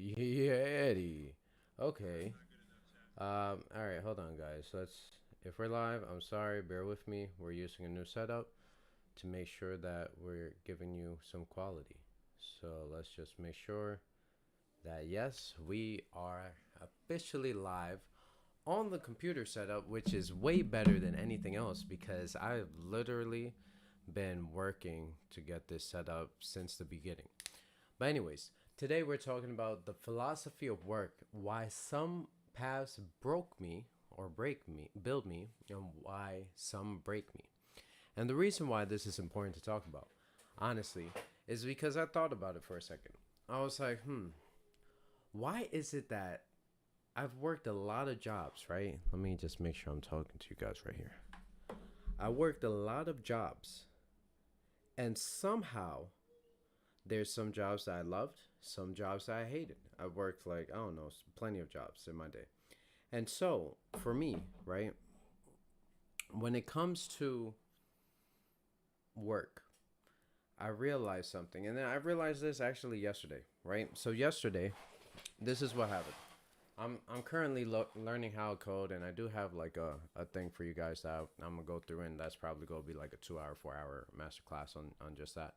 Yeah, Eddie. Okay. All right, hold on, guys. If we're live, I'm sorry. Bear with me. We're using a new setup to make sure that we're giving you some quality. So let's just make sure that yes, we are officially live on the computer setup, which is way better than anything else because I've literally been working to get this set up since the beginning. But anyways, today we're talking about the philosophy of work, why some paths broke me or break me, build me, and why some break me. And the reason why this is important to talk about, honestly, is because I thought about it for a second. I was like, why is it that I've worked a lot of jobs, right? Let me just make sure I'm talking to you guys right here. I worked a lot of jobs, and somehow there's some jobs that I loved, some jobs that I hated. I worked like, I don't know, plenty of jobs in my day. And so, for me, right, when it comes to work, I realized something. And then I realized this actually yesterday, right? So, yesterday, this is what happened. I'm currently learning how to code, and I do have like a thing for you guys that I'm gonna go through, and that's probably gonna be like a 2 hour, 4 hour master class on just that.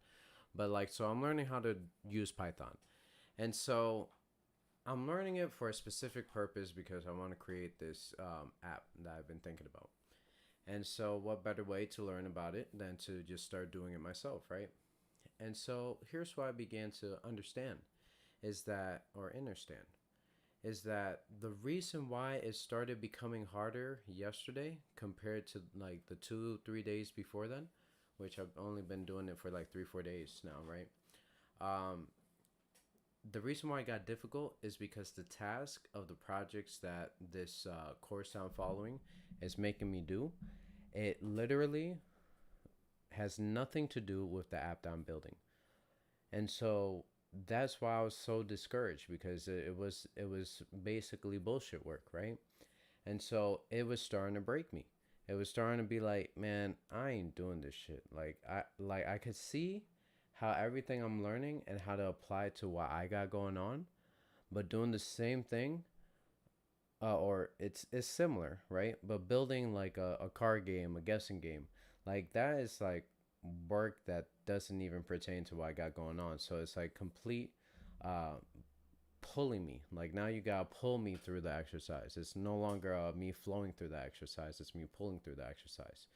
But like, so I'm learning how to use Python. And so I'm learning it for a specific purpose because I want to create this app that I've been thinking about. And so, what better way to learn about it than to just start doing it myself, right? And so, here's what I began to understand is that, or understand, is that the reason why it started becoming harder yesterday compared to like the 2, 3 days before then, which I've only been doing it for like 3, 4 days now, right? Um, the reason why it got difficult is because the task of the projects that this course I'm following is making me do, it literally has nothing to do with the app that I'm building. And so that's why I was so discouraged because it was basically bullshit work, right? And so it was starting to break me. It was starting to be like, man, I ain't doing this shit. Like I could see how everything I'm learning and how to apply to what I got going on, but doing the same thing, or it's similar, right? But building like a card game, a guessing game, like that is like work that doesn't even pertain to what I got going on. So it's like complete uh, pulling me. Like now you gotta pull me through the exercise. It's no longer me flowing through the exercise. It's me pulling through the exercise.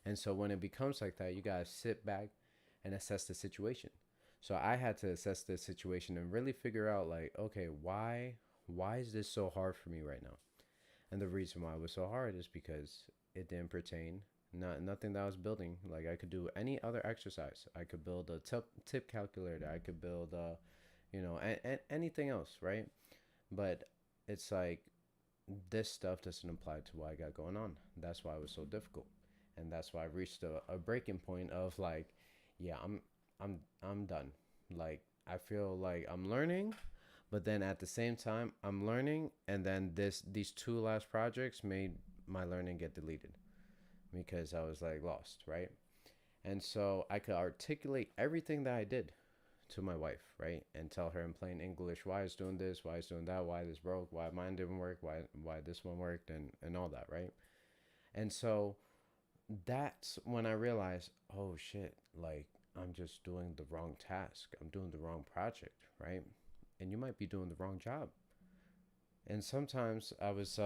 And so when it becomes like that, you gotta sit back and assess the situation. So I had to assess this situation and really figure out like, okay, why is this so hard for me right now? And the reason why it was so hard is because it didn't pertain nothing that I was building. Like I could do any other exercise. I could build a tip calculator. I could build anything else, right? But it's like this stuff doesn't apply to what I got going on. That's why it was so difficult, and that's why I reached a breaking point of like, yeah, I'm done. Like I feel like I'm learning, but then at the same time I'm learning, and then these two last projects made my learning get deleted because I was like lost, right? And so I could articulate everything that I did to my wife, right? And tell her in plain English why it's doing this, why it's doing that, why this broke, why mine didn't work, why this one worked, and all that, right? And so that's when I realized, oh shit, like I'm just doing the wrong task. I'm doing the wrong project, right? And you might be doing the wrong job. And sometimes I was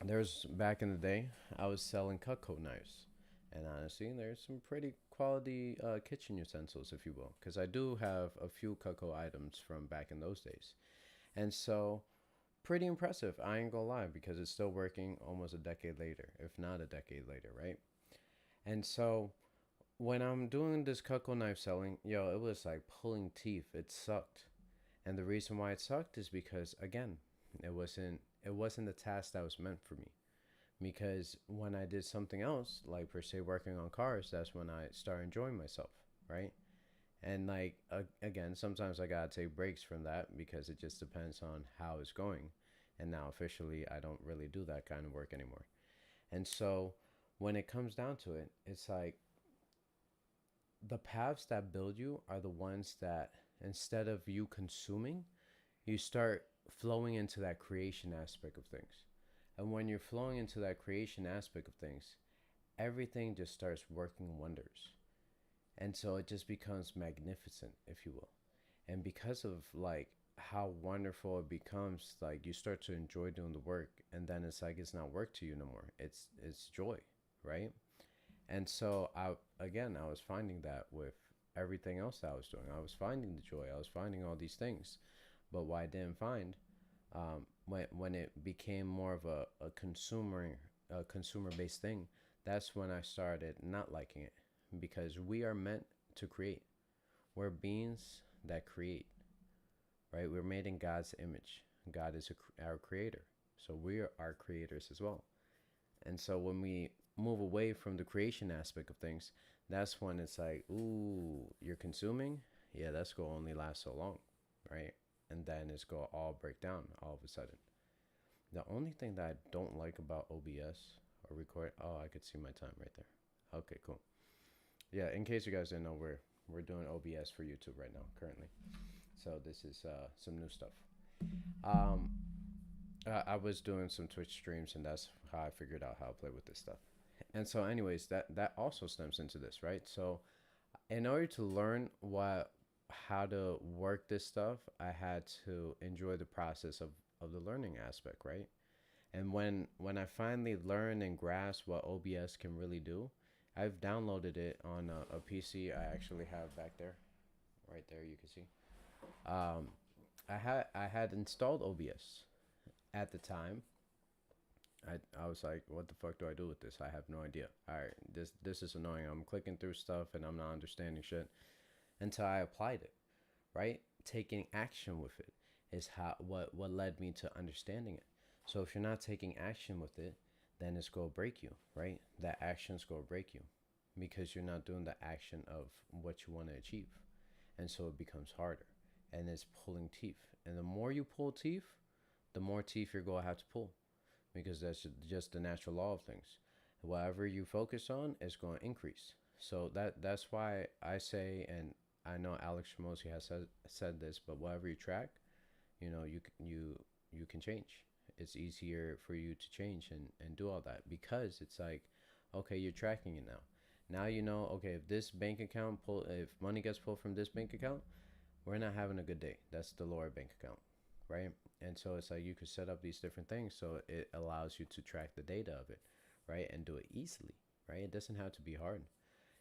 there's back in the day, I was selling Cutco knives. And honestly, there's some pretty quality kitchen utensils, if you will, because I do have a few Cutco items from back in those days. And so, pretty impressive. I ain't gonna lie, because it's still working almost a decade later, if not a decade later, right? And so, when I'm doing this Cutco knife selling, yo, it was like pulling teeth. It sucked. And the reason why it sucked is because, again, it wasn't the task that was meant for me, because when I did something else, like per se working on cars, that's when I started enjoying myself, right? And like again, sometimes I gotta take breaks from that because it just depends on how it's going. And now officially, I don't really do that kind of work anymore. And so when it comes down to it, it's like the paths that build you are the ones that instead of you consuming, you start flowing into that creation aspect of things. And when you're flowing into that creation aspect of things, everything just starts working wonders. And so it just becomes magnificent, if you will. And because of like how wonderful it becomes, like you start to enjoy doing the work, and then it's like it's not work to you no more. It's joy, right? And so I was finding that with everything else that I was doing. I was finding the joy. I was finding all these things. But what I didn't find, when it became more of a consumer based thing, that's when I started not liking it, because we are meant to create. We're beings that create, right? We're made in God's image. God is our creator, so we are creators as well. And so when we move away from the creation aspect of things, that's when it's like, ooh, you're consuming. Yeah, that's gonna only last so long, right? And then it's gonna all break down all of a sudden. The only thing that I don't like about OBS or record, oh, I could see my time right there. Okay, cool. Yeah, in case you guys didn't know, we're doing OBS for YouTube right now currently. So this is some new stuff. Um, I was doing some Twitch streams, and that's how I figured out how to play with this stuff. And so, anyways, that also stems into this, right? So, in order to learn how to work this stuff, I had to enjoy the process of the learning aspect, right? And when I finally learned and grasped what OBS can really do, I've downloaded it on a PC I actually have back there, right there. You can see. Um, I had installed OBS at the time. I was like, what the fuck do I do with this? I have no idea. All right, this is annoying. I'm clicking through stuff and I'm not understanding shit until I applied it, right? Taking action with it is what led me to understanding it. So if you're not taking action with it, then it's gonna break you, right? That action's gonna break you because you're not doing the action of what you want to achieve, and so it becomes harder, and it's pulling teeth. And the more you pull teeth, the more teeth you're gonna have to pull, because that's just the natural law of things. Whatever you focus on is going to increase. So that's why I say, and I know Alex Ramosi has said this, but whatever you track, you can change. It's easier for you to change and do all that, because it's like, okay, you're tracking it now. Now you know, okay, if this bank account if money gets pulled from this bank account, we're not having a good day. That's the lower bank account, right? And so it's like you could set up these different things so it allows you to track the data of it, right? And do it easily, right? It doesn't have to be hard.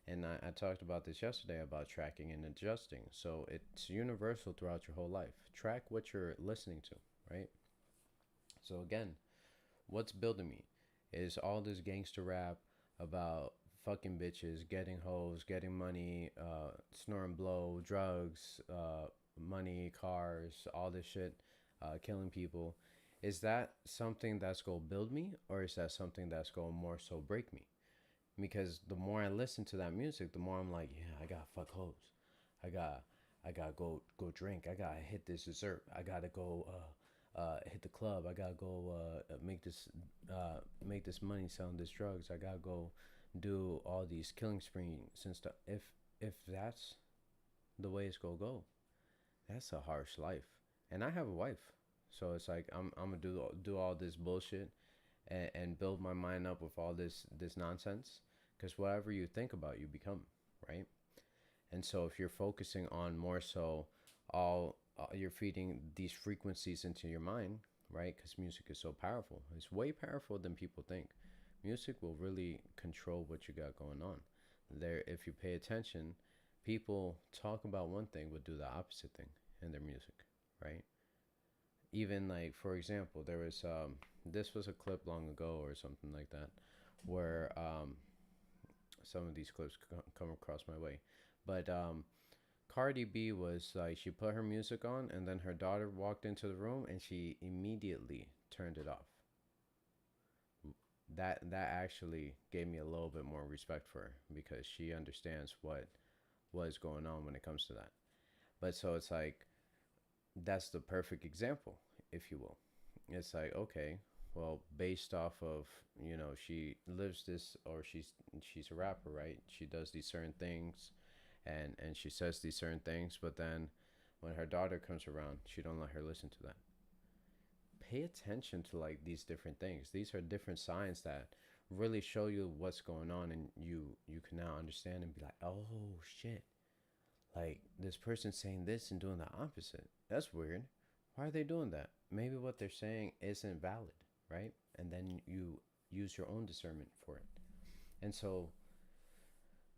And I talked about this yesterday about tracking and adjusting. So it's universal throughout your whole life. Track what you're listening to, right? So again, what's building me is all this gangster rap about fucking bitches, getting hoes, getting money, snoring blow, drugs, money, cars, all this shit, killing people. Is that something that's going to build me, or is that something that's going to more so break me? Because the more I listen to that music, the more I'm like, yeah, I got to fuck hoes. I got I gotta go drink. I gotta hit this dessert. I gotta go hit the club. I gotta go make this money selling this drugs. I gotta go do all these killing sprees and stuff. If that's the way it's gonna go, that's a harsh life. And I have a wife, so it's like I'm gonna do all this bullshit and build my mind up with all this nonsense. Because whatever you think about, you become, right? And so if you're focusing on more so you're feeding these frequencies into your mind, right? Because music is so powerful. It's way powerful than people think. Music will really control what you got going on. There, if you pay attention, people talk about one thing but do the opposite thing in their music, right? Even like, for example, there was this was a clip long ago or something like that, where some of these clips come across my way, but Cardi B was like, she put her music on, and then her daughter walked into the room, and she immediately turned it off. That actually gave me a little bit more respect for her, because she understands what is going on when it comes to that. But so it's like, that's the perfect example, if you will. It's like, okay, well, based off of, she lives this, or she's a rapper, right? She does these certain things, and she says these certain things, but then When her daughter comes around, she don't let her listen to that. Pay attention to like these different things. These are different signs that really show you what's going on, and you can now understand and be like, oh shit, like this person's saying this and doing the opposite. That's weird. Why are they doing that? Maybe what they're saying isn't valid, right? And then you use your own discernment for it. And so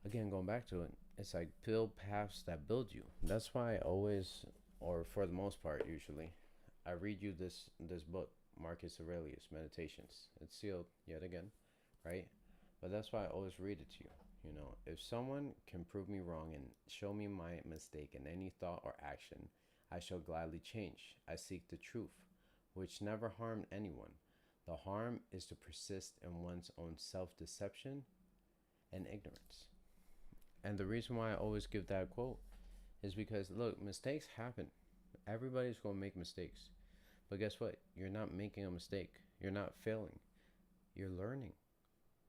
again, going back to it, it's like build paths that build you. That's why I always, or for the most part, usually, I read you this book, Marcus Aurelius Meditations. It's sealed yet again, right? But that's why I always read it to you. You know, if someone can prove me wrong and show me my mistake in any thought or action, I shall gladly change. I seek the truth, which never harmed anyone. The harm is to persist in one's own self deception and ignorance. And the reason why I always give that quote is because, look, mistakes happen. Everybody's going to make mistakes. But guess what? You're not making a mistake. You're not failing. You're learning,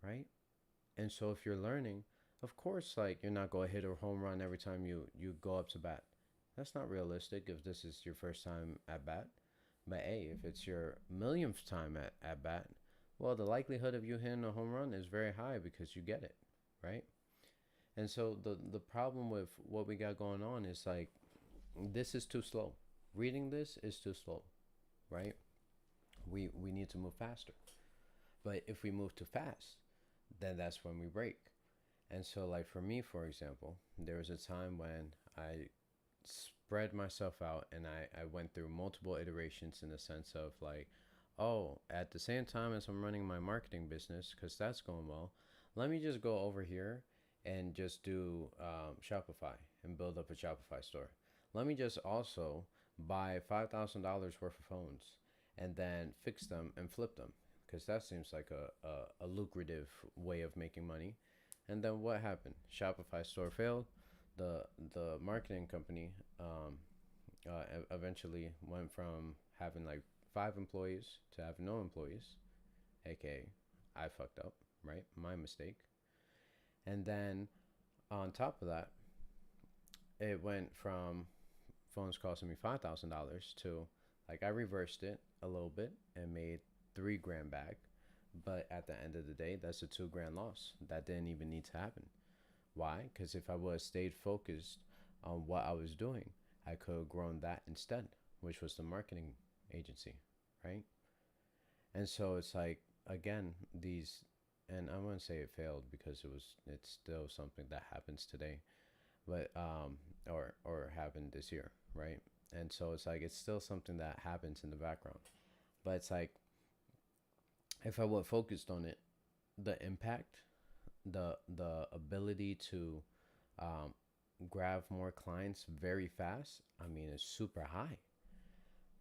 right? And so if you're learning, of course, like you're not going to hit a home run every time you go up to bat. That's not realistic if this is your first time at bat. But hey, if it's your millionth time at bat, well, the likelihood of you hitting a home run is very high because you get it, right? And so the problem with what we got going on is like this is too slow. Reading this is too slow, right? We need to move faster. But if we move too fast, then that's when we break. And so like for me, for example, there was a time when I spread myself out and I went through multiple iterations in the sense of like, oh, at the same time as I'm running my marketing business, because that's going well, let me just go over here and just do Shopify and build up a Shopify store. Let me just also buy $5,000 worth of phones and then fix them and flip them, because that seems like a lucrative way of making money. And then what happened? Shopify store failed. The marketing company eventually went from having like 5 employees to having no employees, aka I fucked up, right? My mistake. And then on top of that, it went from phones costing me $5,000 to like I reversed it a little bit and made 3 grand back. But at the end of the day, that's a 2 grand loss. That didn't even need to happen. Why? Because if I would have stayed focused on what I was doing, I could have grown that instead, which was the marketing agency, right? And so it's like, again, these, and I wouldn't say it failed because it's still something that happens today, but or happened this year, right? And so it's like it's still something that happens in the background, but it's like if I would focused on it, the impact, the ability to um, grab more clients very fast, I mean, it's super high.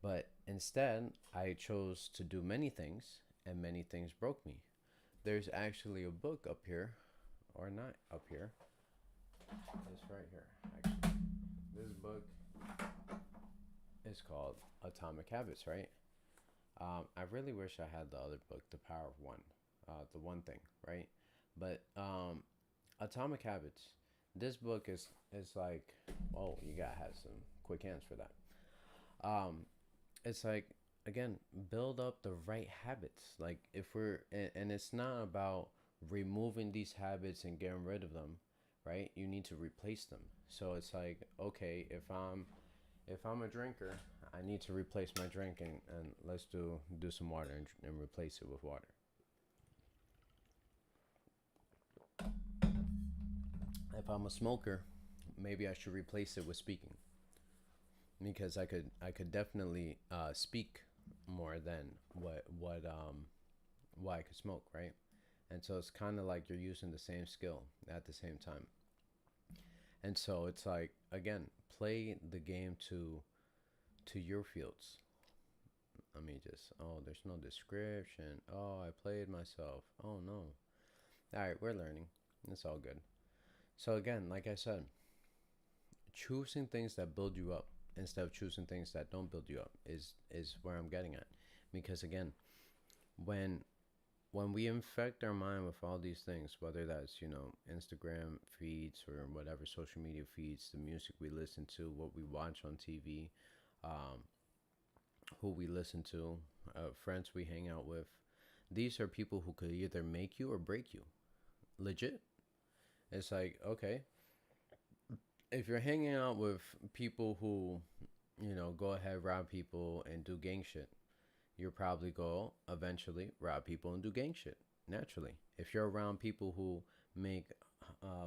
But instead, I chose to do many things, and many things broke me. There's actually a book up here, or not up here. It's right here, actually. This book is called Atomic Habits, right? I really wish I had the other book, The Power of One, the one thing, right? But Atomic Habits, this book is like, oh, you gotta have some quick hands for that. Um, it's like again, build up the right habits. Like if we're and it's not about removing these habits and getting rid of them, right? You need to replace them. So it's like, okay, if I'm a drinker, I need to replace my drink, and let's do some water and replace it with water. If I'm a smoker, maybe I should replace it with speaking, because I could definitely speak more than what I could smoke, right? And so it's kind of like you're using the same skill at the same time. And so it's like again, play the game to your fields. Let me just, oh, there's no description. Oh, I played myself. Oh no. All right, we're learning. It's all good. So again, like I said, choosing things that build you up instead of choosing things that don't build you up is where I'm getting at. Because again, when when we infect our mind with all these things, whether that's, Instagram feeds or whatever social media feeds, the music we listen to, what we watch on TV, um, who we listen to, friends we hang out with, these are people who could either make you or break you. Legit. It's like, okay, if you're hanging out with people who, go ahead, rob people and do gang shit, you'll probably go eventually rob people and do gang shit naturally. If you're around people who make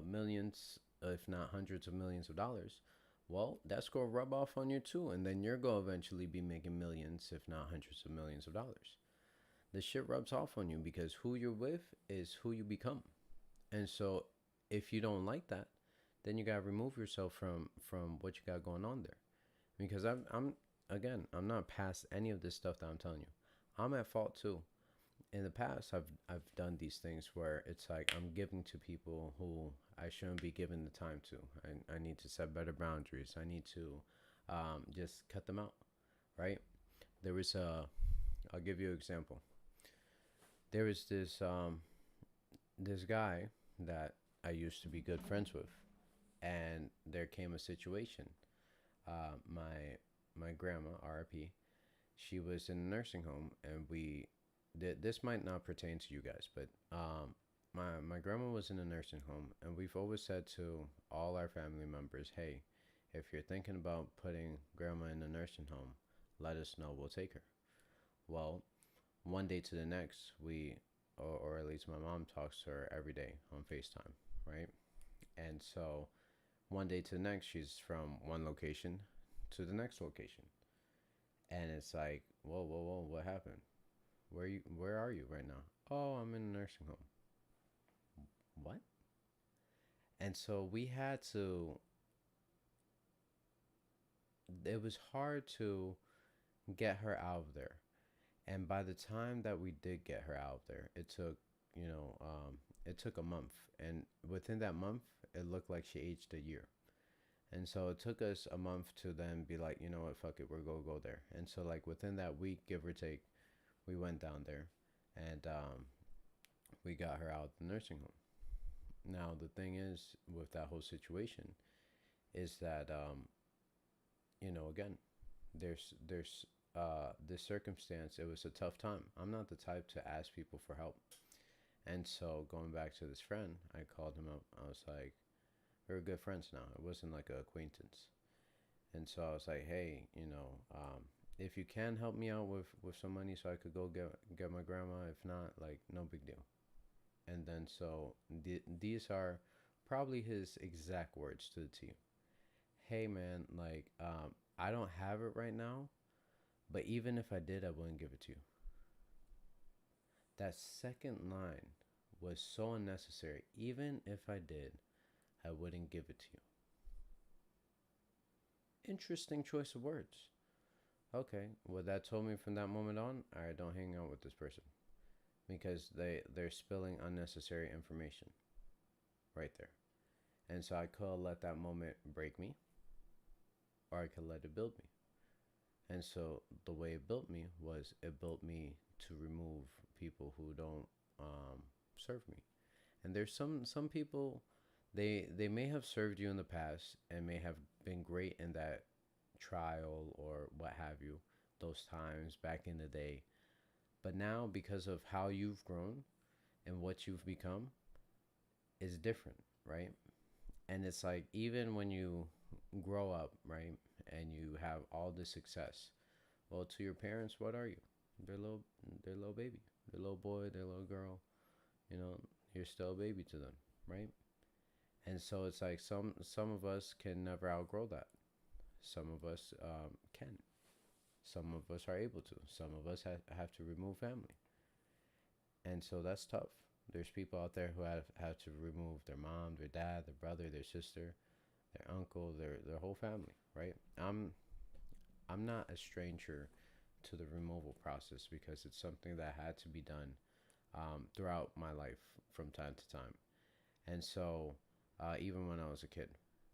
millions, if not hundreds of millions of dollars, well, that's going to rub off on you too. And then you're going to eventually be making millions, if not hundreds of millions of dollars. This shit rubs off on you because who you're with is who you become. And so if you don't like that, then you got to remove yourself from what you got going on there. Because I'm again, I'm not past any of this stuff that I'm telling you. I'm at fault too. In the past, I've done these things where it's like I'm giving to people who I shouldn't be giving the time to. I need to set better boundaries. I need to just cut them out, right? There was a, I'll give you an example. There was this guy that I used to be good friends with, and there came a situation. My grandma, RIP, she was in a nursing home, and this might not pertain to you guys, but my grandma was in a nursing home, and we've always said to all our family members, hey, if you're thinking about putting grandma in a nursing home, let us know. We'll take her. Well, one day to the next, or at least my mom talks to her every day on FaceTime, right? And so one day to the next, she's from one location to the next location. And it's like, whoa, whoa, whoa, what happened? Where are you right now? Oh, I'm in a nursing home. What? And so we had to, it was hard to get her out of there. And by the time that we did get her out of there, it took a month. And within that month, it looked like she aged a year. And so it took us a month to then be like, you know what, fuck it, we're going to go there. And so, like, within that week, give or take, we went down there and we got her out of the nursing home. Now, the thing is with that whole situation is that, again, this circumstance, it was a tough time. I'm not the type to ask people for help. And so, going back to this friend, I called him up. I was like, we were good friends now. It wasn't like an acquaintance. And so I was like, hey, if you can help me out with some money so I could go get my grandma. If not, like, no big deal. And then so these are probably his exact words to the T. Hey, man, like, I don't have it right now, but even if I did, I wouldn't give it to you. That second line was so unnecessary. Even if I did, I wouldn't give it to you. Interesting choice of words. Okay, well, that told me from that moment on, all right, don't hang out with this person because they're spilling unnecessary information right there. And so I could let that moment break me, or I could let it build me. And so the way it built me was it built me to remove people who don't serve me. And there's some people, they may have served you in the past and may have been great in that trial or what have you, those times back in the day. But now, because of how you've grown and what you've become, is different, right? And it's like, even when you grow up, right, and you have all this success, well, to your parents, what are you? They're little baby, their little boy, their little girl. You know, you're still a baby to them, right? And so it's like some of us can never outgrow that. Some of us can. Some of us are able to. Some of us have to remove family. And so that's tough. There's people out there who have to remove their mom, their dad, their brother, their sister, their uncle, their whole family, right? I'm not a stranger to the removal process because it's something that had to be done throughout my life from time to time. And so even when I was a kid,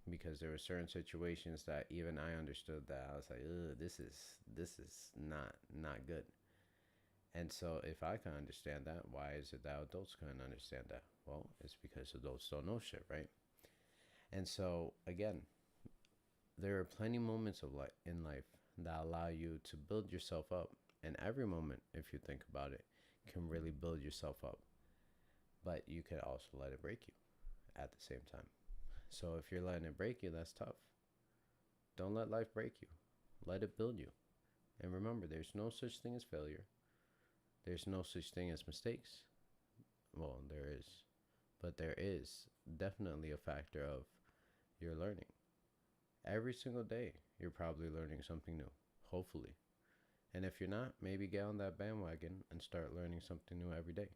because there were certain situations that even I understood that I was like, ugh, this is not good. And so, if I can understand that, why is it that adults can't understand that? Well, it's because adults don't know shit, right? And so, again, there are plenty moments of life in life that allow you to build yourself up. And every moment, if you think about it, can really build yourself up. But you can also let it break you at the same time. So if you're letting it break you, that's tough. Don't let life break you. Let it build you. And remember, there's no such thing as failure. There's no such thing as mistakes. Well, there is. But there is definitely a factor of your learning. Every single day, you're probably learning something new. Hopefully. And if you're not, maybe get on that bandwagon and start learning something new every day.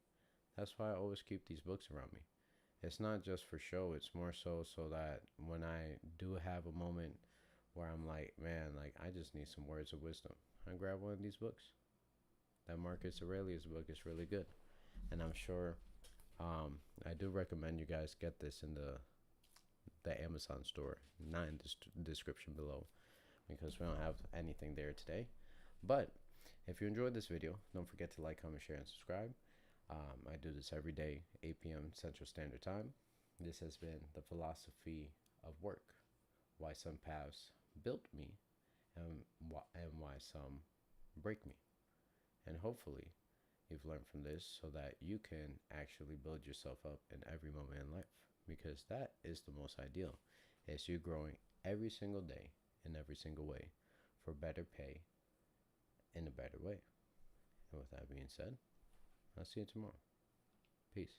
That's why I always keep these books around me. It's not just for show, it's more so that when I do have a moment where I'm like, man, like I just need some words of wisdom, I grab one of these books. That Marcus Aurelius book is really good. And I'm sure I do recommend you guys get this in the Amazon store, not in the description below, because we don't have anything there today. But if you enjoyed this video, don't forget to like, comment, share, and subscribe. I do this every day, 8 p.m. Central Standard Time. This has been the philosophy of work, why some paths built me and why some break me. And hopefully you've learned from this so that you can actually build yourself up in every moment in life, because that is the most ideal, is you growing every single day in every single way for better pay in a better way. And with that being said, I'll see you tomorrow. Peace.